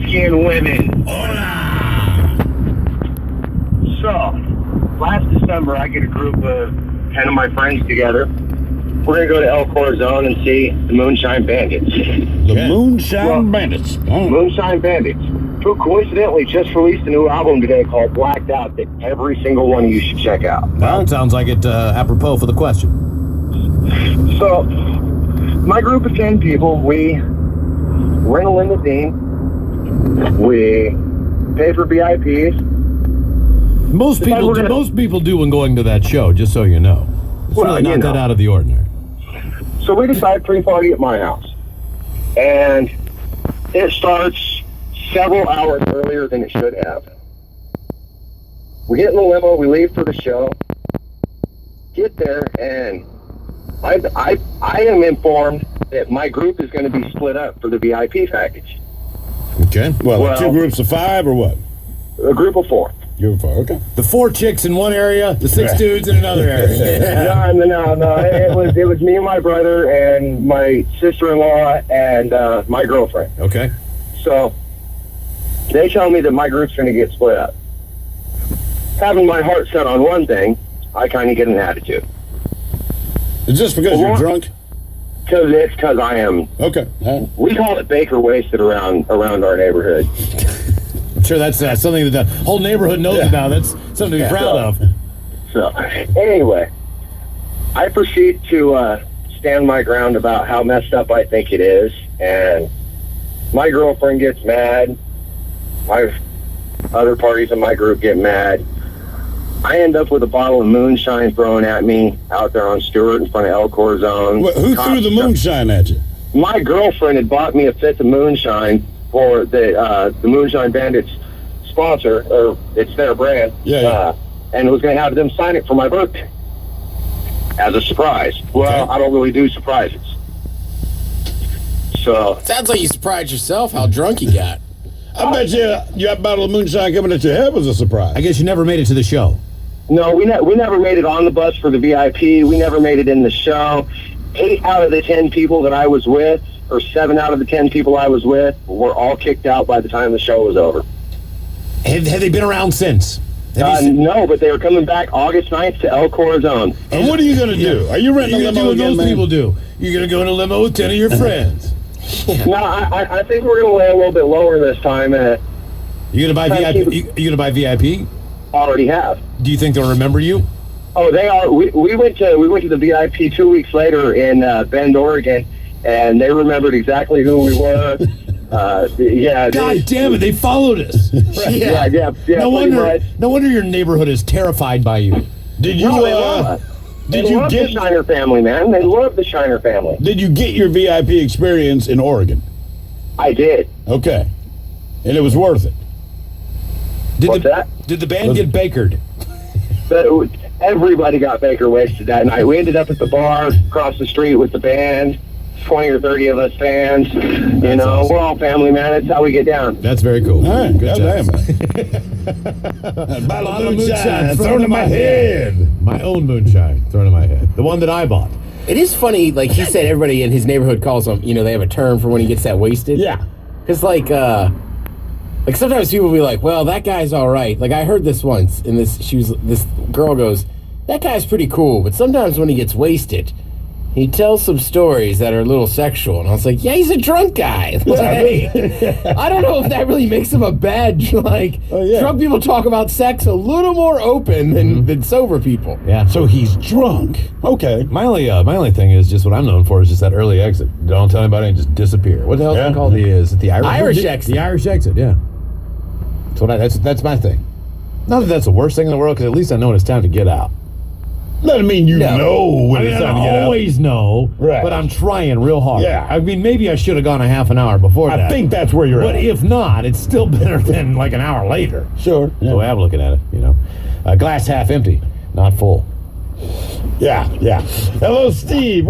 Skin women. So, last December, I get a group of 10 of my friends together. We're going to go to El Corazon and see the Moonshine Bandits. The Moonshine Bandits. Oh. Moonshine Bandits, who coincidentally just released a new album today called Blacked Out that every single one of you should check out. Well, it sounds like it apropos for the question. So, my group of 10 people, we rent a limousine. We pay for VIPs. Most people do when going to that show, just so you know. It's really not that out of the ordinary. So we decide pre-party at my house. And it starts several hours earlier than it should have. We get in the limo, we leave for the show, get there, and I am informed that my group is going to be split up for the VIP package. Okay. Well, 2 groups of 5 or what? A group of 4. Group of 4, okay. The 4 chicks in one area, the 6 dudes in another area. No. It was me and my brother and my sister-in-law and my girlfriend. Okay. So they tell me that my group's going to get split up. Having my heart set on one thing, I kind of get an attitude. Is this because you're drunk? Because I am. Okay. We call it Baker wasted around our neighborhood. I'm sure that's something that the whole neighborhood knows about. That's something to be proud of. So, anyway, I proceed to stand my ground about how messed up I think it is, and my girlfriend gets mad. My other parties in my group get mad. I end up with a bottle of moonshine thrown at me out there on Stewart in front of El Corazon. Who threw the moonshine at you? My girlfriend had bought me a fifth of moonshine for the Moonshine Bandits sponsor, or it's their brand. Yeah. And was going to have them sign it for my birthday as a surprise. Well, I don't really do surprises. So sounds like you surprised yourself how drunk you got. I bet you that bottle of moonshine coming at your head was a surprise. I guess you never made it to the show. No, we never made it on the bus for the VIP. We never made it in the show. 8 out of the 10 people that I was with, or 7 out of the 10 people I was with, were all kicked out by the time the show was over. Have they been around since? No, but they were coming back August 9th to El Corazon. And what are you going to do? Are you renting a limo what again, most people do? You're going to go in a limo with 10 of your friends. No, I think we're going to lay a little bit lower this time. You going to buy VIP? You going to buy VIP? Already have. Do you think they'll remember you? Oh, they are. We went to the VIP 2 weeks later in Bend, Oregon, and they remembered exactly who we were. God damn it! They followed us. Right. Yeah. No wonder your neighborhood is terrified by you. Did you? They love the Shiner family, man. They love the Shiner family. Did you get your VIP experience in Oregon? I did. Okay, and it was worth it. Did the band get bakered? Everybody got Baker wasted that night. We ended up at the bar across the street with the band. 20 or 30 of us fans. Awesome. We're all family, man. That's how we get down. That's very cool. All right. Good damn. Bottle of moonshine thrown in my head. My own moonshine thrown in my head. The one that I bought. It is funny, like he said, everybody in his neighborhood calls them, they have a term for when he gets that wasted. Yeah. Because, like sometimes people will be like, well, that guy's all right. Like, I heard this once, and this girl goes, that guy's pretty cool, but sometimes when he gets wasted, he tells some stories that are a little sexual. And I was like, yeah, he's a drunk guy. Like, I don't know if that really makes him a bad, drunk people talk about sex a little more open than sober people. Yeah. So he's drunk. Okay. My only thing is just what I'm known for is just that early exit. Don't tell anybody and just disappear. What the hell is it called? Is it the Irish exit? The Irish exit, yeah. That's my thing. Not that that's the worst thing in the world, because at least I know when it's time to get out. Doesn't mean you know when it's time to get out. I always know, right. But I'm trying real hard. Yeah. I mean, maybe I should have gone a half an hour before that. I think that's where you're at. But if not, it's still better than like an hour later. Sure. Yeah. The way I'm looking at it, glass half empty, not full. Yeah. Hello, Steve.